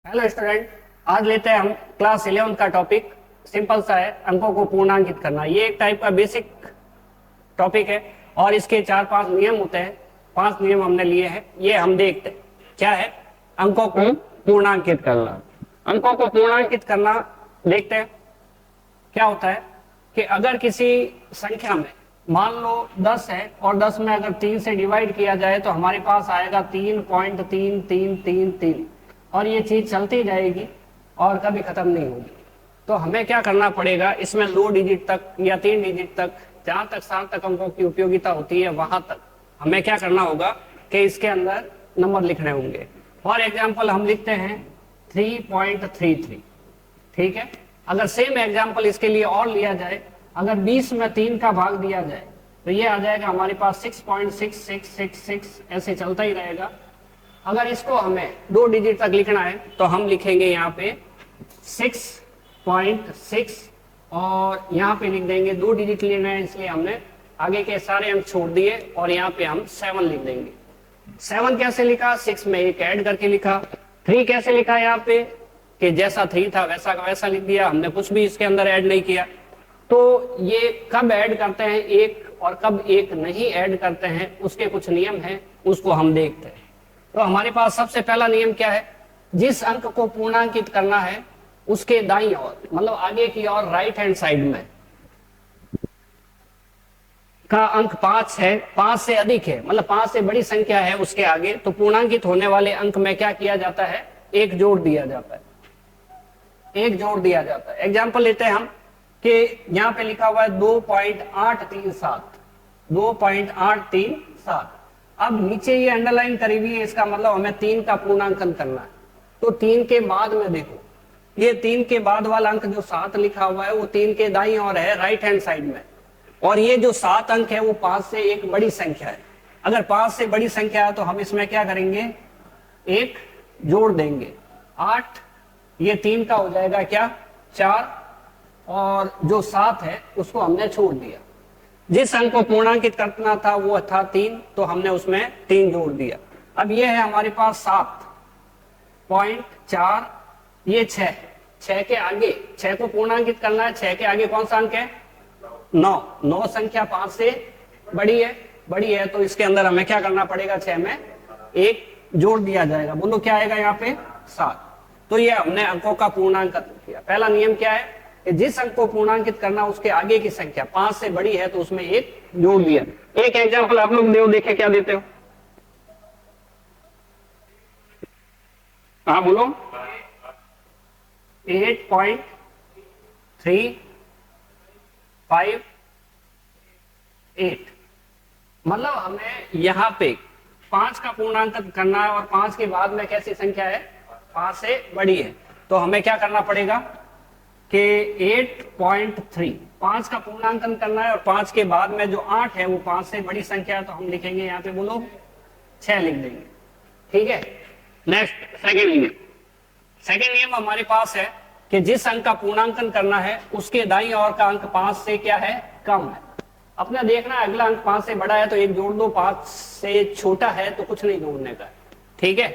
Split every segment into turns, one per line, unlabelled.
Hello student. आज लेते हैं हम क्लास 11 का टॉपिक। सिंपल सा है, अंकों को पूर्णांकित करना। ये एक टाइप का बेसिक टॉपिक है और इसके 4-5 नियम होते हैं। 5 नियम हमने लिए हैं, ये हम देखते हैं क्या है। अंकों को पूर्णांकित करना। अंकों को पूर्णांकित करना देखते हैं क्या होता है कि अगर किसी संख्या में मान लो 10 है और 10 में अगर 3 से डिवाइड किया जाए तो हमारे पास आएगा 3.3333 और ये चीज चलती जाएगी और कभी खत्म नहीं होगी। तो हमें क्या करना पड़ेगा, इसमें 2 डिजिट तक या 3 डिजिट तक, जहां तक सार्थक अंकों की उपयोगिता होती है वहां तक हमें क्या करना होगा कि इसके अंदर नंबर लिखने होंगे। फॉर एग्जाम्पल हम लिखते हैं 3.33। ठीक है। अगर सेम एग्जाम्पल इसके लिए और लिया जाए, अगर 20 में 3 का भाग दिया जाए तो ये आ जाएगा हमारे पास 6.6666, ऐसे चलता ही रहेगा। अगर इसको हमें 2 डिजिट तक लिखना है तो हम लिखेंगे यहाँ पे 6.6 और यहाँ पे लिख देंगे 2 डिजिट लेना है, इसलिए हमने आगे के सारे अंक छोड़ दिए और यहाँ पे हम 7 लिख देंगे। 7 कैसे लिखा, 6 में एक ऐड करके लिखा। 3 कैसे लिखा यहाँ पे कि जैसा 3 था वैसा का वैसा लिख दिया, हमने कुछ भी इसके अंदर ऐड नहीं किया। तो ये कब ऐड करते हैं एक और कब एक नहीं ऐड करते हैं, उसके कुछ नियम हैं, उसको हम देखते हैं। तो हमारे पास सबसे पहला नियम क्या है, जिस अंक को पूर्णांकित करना है उसके दाईं ओर, मतलब आगे की ओर राइट हैंड साइड में का अंक 5 है, 5 से अधिक है, मतलब 5 से बड़ी संख्या है उसके आगे, तो पूर्णांकित होने वाले अंक में क्या किया जाता है, एक जोड़ दिया जाता है। एक जोड़ दिया जाता है। एग्जाम्पल लेते हैं हम कि यहां पे लिखा हुआ है 2.837, 2.837। अब नीचे ये अंडरलाइन करी हुई है, इसका मतलब हमें 3 का पूर्णांकन करना है। तो 3 के बाद में देखो, ये 3 के बाद वाला अंक जो 7 लिखा हुआ है वो 3 के दाईं ओर है, राइट हैंड साइड में। और ये जो 7 अंक है वो 5 से एक बड़ी संख्या है। अगर 5 से बड़ी संख्या है तो हम इसमें क्या करेंगे, एक जोड़ देंगे। 8, ये 3 का हो जाएगा क्या, 4, और जो 7 है उसको हमने छोड़ दिया। जिस अंक को पूर्णांकित करना था वो था 3, तो हमने उसमें 3 जोड़ दिया। अब ये है हमारे पास 7.4, ये 6, 6 के आगे, 6 को पूर्णांकित करना है, 6 के आगे कौन सा अंक है, 9। 9 संख्या 5 से बड़ी है, बड़ी है, तो इसके अंदर हमें क्या करना पड़ेगा, 6 में एक जोड़ दिया जाएगा। बोलो क्या आएगा यहाँ पे, 7। तो ये हमने अंकों का पूर्णांकन किया। पहला नियम क्या है कि जिस अंक को पूर्णांकित करना उसके आगे की संख्या 5 से बड़ी है तो उसमें एक जोड़ दिया। एक एग्जांपल आप लोग दो, देखे क्या देते हो, हाँ बोलो। 8.358, मतलब हमें यहाँ पे 5 का पूर्णांकन करना है और 5 के बाद में कैसी संख्या है, 5 से बड़ी है। तो हमें क्या करना पड़ेगा कि 8.3, 5 का पूर्णांकन करना है और 5 के बाद में जो 8 है वो 5 से बड़ी संख्या है, तो हम लिखेंगे यहाँ पे बोलो 6 लिख देंगे। ठीक है। नेक्स्ट सेकेंड नियम। सेकेंड नियम हमारे पास है कि जिस अंक का पूर्णांकन करना है उसके दाईं ओर का अंक 5 से क्या है, कम है। अपना देखना है अगला अंक 5 से बड़ा है तो एक जोड़ दो, 5 से छोटा है तो कुछ नहीं जोड़ने का। ठीक है।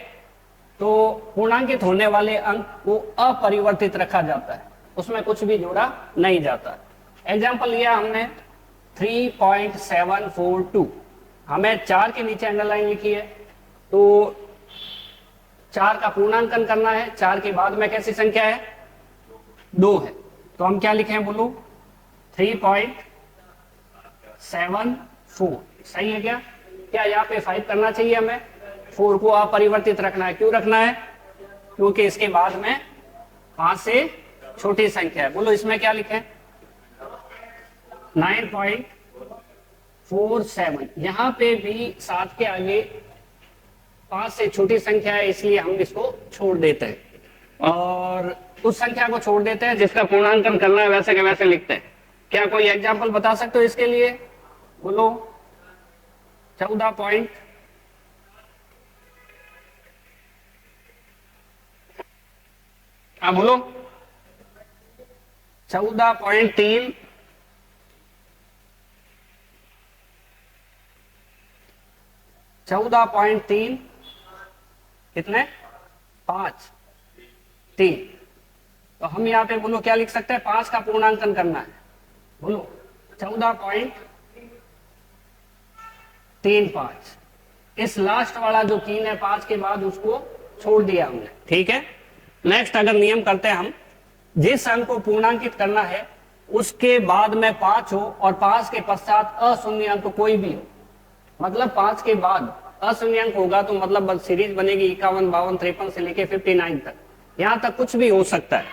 तो पूर्णांकित होने वाले अंक को अपरिवर्तित रखा जाता है, उसमें कुछ भी जोड़ा नहीं जाता। एग्जाम्पल लिया हमने 3.742, हमें 4 के नीचे अंडरलाइन लिखी है, तो 4 का पूर्णांकन करना है, 4 के बाद में कैसी संख्या है, 2 है, तो हम क्या लिखें बोलो, 3.74। सही है क्या, क्या यहाँ पे 5 करना चाहिए, हमें 4 को अपरिवर्तित रखना है। क्यों रखना है, क्योंकि इसके बाद में 5 से छोटी संख्या है। बोलो इसमें क्या लिखें, 9.47। यहां पे भी 7 के आगे 5 से छोटी संख्या है, इसलिए हम इसको छोड़ देते हैं और उस संख्या को छोड़ देते हैं जिसका पूर्णांकन करना है, वैसे के वैसे लिखते हैं। क्या कोई एग्जाम्पल बता सकते हो इसके लिए, बोलो। 14 पॉइंट, हाँ बोलो, 14.3, 14.3 कितने, 5। 3। तो हम यहाँ पे बोलो क्या लिख सकते हैं, 5 का पूर्णांकन करना है, बोलो 14.35। इस लास्ट वाला जो 3 है 5 के बाद उसको छोड़ दिया हमने, ठीक है। नेक्स्ट अगर नियम करते हैं हम, जिस अंक को पूर्णांकित करना है उसके बाद में 5 हो और 5 के पश्चात अशून्य अंक कोई भी हो, मतलब 5 के बाद अशून्य अंक होगा तो मतलब बस सीरीज बनेगी 51, 52, 53 से लेके 59 तक, यहां तक कुछ भी हो सकता है।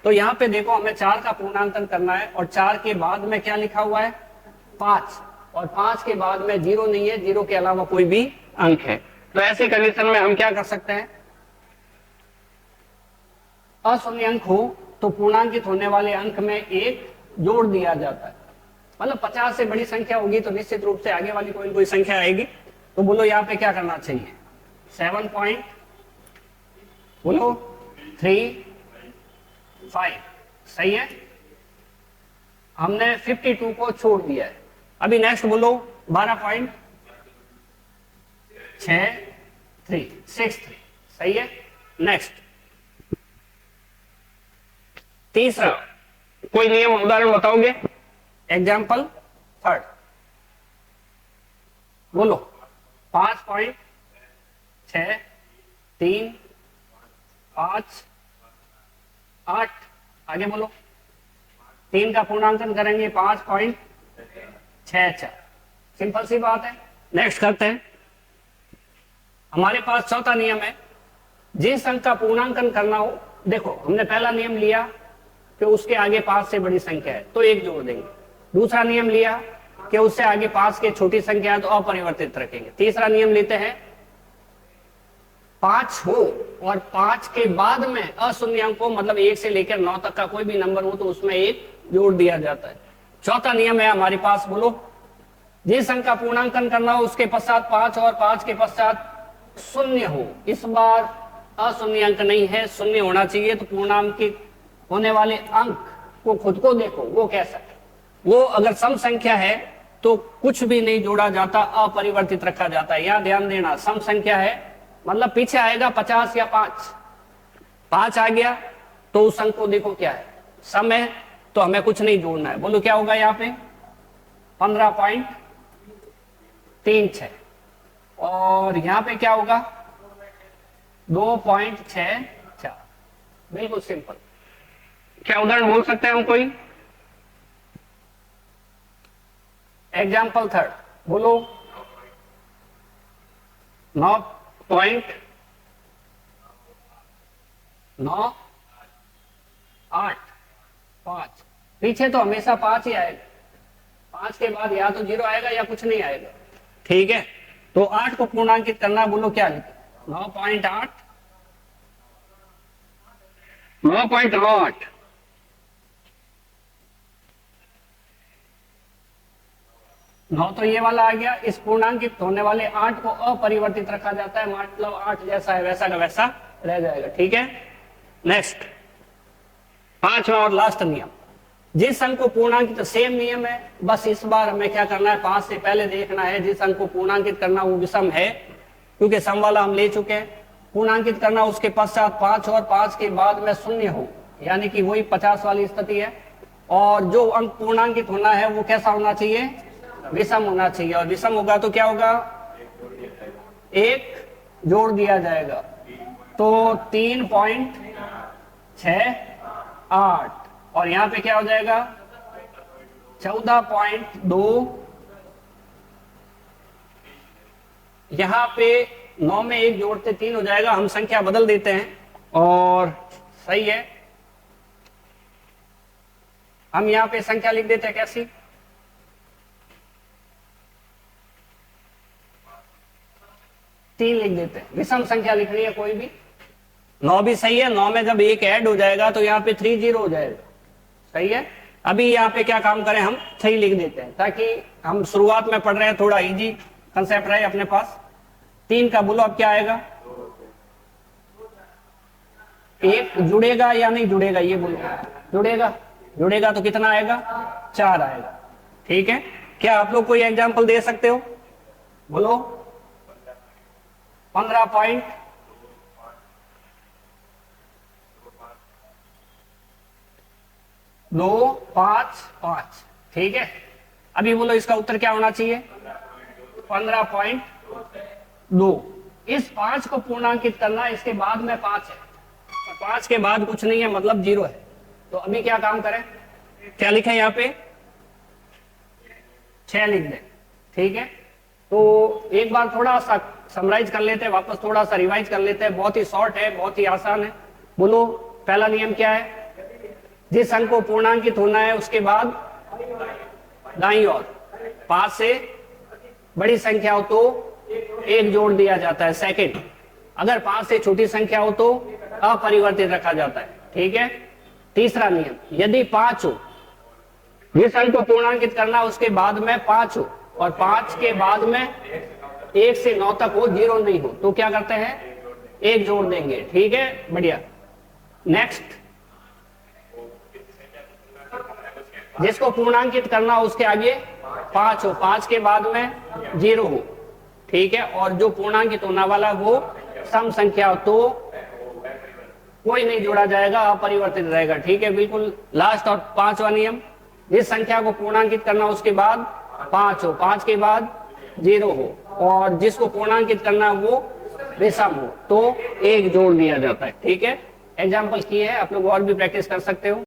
तो यहाँ पे देखो हमें 4 का पूर्णांकन करना है और 4 के बाद में क्या लिखा हुआ है 5, और 5 के बाद में 0 नहीं है, 0 के अलावा कोई भी अंक है। तो ऐसी कंडीशन में हम क्या कर सकते हैं, अशून्य अंक हो तो पूर्णांकित होने वाले अंक में 1 जोड़ दिया जाता है, मतलब 50 से बड़ी संख्या होगी तो निश्चित रूप से आगे वाली कोई कोई संख्या आएगी। तो बोलो यहाँ पे क्या करना चाहिए, 7 पॉइंट बोलो 3.5, सही है। हमने 52 को छोड़ दिया है। अभी नेक्स्ट बोलो 12.63, सही है। नेक्स्ट तीसरा, कोई नियम उदाहरण बताओगे, एग्जाम्पल थर्ड, बोलो 5.635.8, आगे बोलो। 3 का पूर्णांकन करेंगे 5.64, सिंपल सी बात है। नेक्स्ट करते हैं, हमारे पास चौथा नियम है, जिस अंक का पूर्णांकन करना हो, देखो हमने पहला नियम लिया कि उसके आगे 5 से बड़ी संख्या है तो 1 जोड़ देंगे, दूसरा नियम लिया कि उससे आगे 5 के छोटी संख्या है तो अपरिवर्तित रखेंगे, तीसरा नियम लेते हैं 5 हो और 5 के बाद में अशून्य अंक हो, मतलब 1 से लेकर 9 तक का कोई भी नंबर हो तो उसमें 1 जोड़ दिया जाता है। चौथा नियम है हमारे पास, बोलो जिस अंक का पूर्णांकन करना हो उसके पश्चात 5 और 5 के पश्चात शून्य हो, इस बार अशून्य अंक नहीं है, शून्य होना चाहिए। तो पूर्णांकित होने वाले अंक को खुद को देखो वो कैसा है, वो अगर सम संख्या है तो कुछ भी नहीं जोड़ा जाता, अपरिवर्तित रखा जाता है। यहां ध्यान देना, सम संख्या है मतलब पीछे आएगा 50 या 5 आ गया तो उस अंक को देखो क्या है, सम है तो हमें कुछ नहीं जोड़ना है। बोलो क्या होगा यहाँ पे 15.36, और यहां पे क्या होगा 2.64, बिल्कुल सिंपल। क्या उदाहरण बोल सकते हैं हम कोई, एग्जाम्पल थर्ड, बोलो 9.985, पीछे तो हमेशा 5 ही आएगा, 5 के बाद या तो 0 आएगा या कुछ नहीं आएगा, ठीक है। तो 8 को पूर्णांकित करना, बोलो क्या लिखे 9.8, 9.8, नौ तो ये वाला आ गया। इस पूर्णांकित होने वाले 8 को अपरिवर्तित रखा जाता है, मतलब 8 जैसा है वैसा का वैसा रह जाएगा, ठीक है। नेक्स्ट पांचवा और लास्ट नियम, जिस अंक को पूर्णांकित, सेम नियम है, बस इस बार हमें क्या करना है 5 से पहले देखना है जिस अंक को पूर्णांकित करना वो विषम है, क्योंकि सम वाला हम ले चुके हैं। पूर्णांकित करना उसके पश्चात 5 और 5 के बाद में शून्य हो, यानी कि वही 50 वाली स्थिति है। और जो अंक पूर्णांकित होना है वो कैसा होना चाहिए, विषम होना चाहिए, और विषम होगा तो क्या होगा 1 जोड़ दिया जाएगा, तो 3.68, और यहां पे क्या हो जाएगा 14.2, यहां पे 9 में 1 जोड़ते 3 हो जाएगा, हम संख्या बदल देते हैं और सही है, हम यहां पे संख्या लिख देते हैं कैसी, 3 लिख देते हैं। विषम संख्या लिखनी है कोई भी, 9 भी सही है, 9 में जब 1 ऐड हो जाएगा तो यहाँ पे 30 हो जाएगा, सही है। अभी यहाँ पे क्या काम करें, हम 3 लिख देते हैं ताकि हम शुरुआत में पढ़ रहे हैं, थोड़ा इजी कंसेप्ट रहे अपने पास। 3 का बोलो अब क्या आएगा, 1 जुड़ेगा या नहीं जुड़ेगा, ये बोलो जुड़ेगा, जुड़ेगा तो कितना आएगा 4 आएगा, ठीक है। क्या आप लोग कोई एग्जाम्पल दे सकते हो, बोलो 15.25, 2 5 5। ठीक है, अभी बोलो इसका उत्तर क्या होना चाहिए? 15.2। इस 5 को पूर्णांकित करना, इसके बाद में 5 है और 5 के बाद कुछ नहीं है, मतलब 0 है। तो अभी क्या काम करें, क्या लिखे यहाँ पे? 6 लिख दें। ठीक है, तो एक बार थोड़ा सा समराइज कर लेते हैं, वापस थोड़ा सा रिवाइज कर लेते हैं। बहुत ही शॉर्ट है, बहुत ही आसान है। बोलो, पहला नियम क्या है? जिस अंक को पूर्णांकित होना है उसके बाद दाईं ओर 5 से बड़ी संख्या हो तो 1 जोड़ दिया जाता है। सेकंड, अगर 5 से छोटी संख्या हो तो अपरिवर्तित रखा जाता है। ठीक है, तीसरा नियम, यदि 5 हो, जिस अंक को पूर्णांकित करना उसके बाद में 5 हो और 5 के बाद में 1 से 9 तक हो, 0 नहीं हो, तो क्या करते हैं? 1 जोड़ देंगे। ठीक है, बढ़िया। नेक्स्ट, जिसको पूर्णांकित करना हो उसके आगे 5 हो, 5 के बाद में 0 हो। ठीक है, और जो पूर्णांकित होने वाला वो सम संख्या हो तो कोई नहीं जोड़ा जाएगा, अपरिवर्तित रहेगा। ठीक है, बिल्कुल लास्ट और 5वां नियम, जिस संख्या को पूर्णांकित करना उसके बाद 5 हो, 5 के बाद 0 हो और जिसको पूर्णांकित करना वो विषम हो तो 1 जोड़ दिया जाता है। ठीक है, एग्जाम्पल किए हैं, आप लोग और भी प्रैक्टिस कर सकते हो।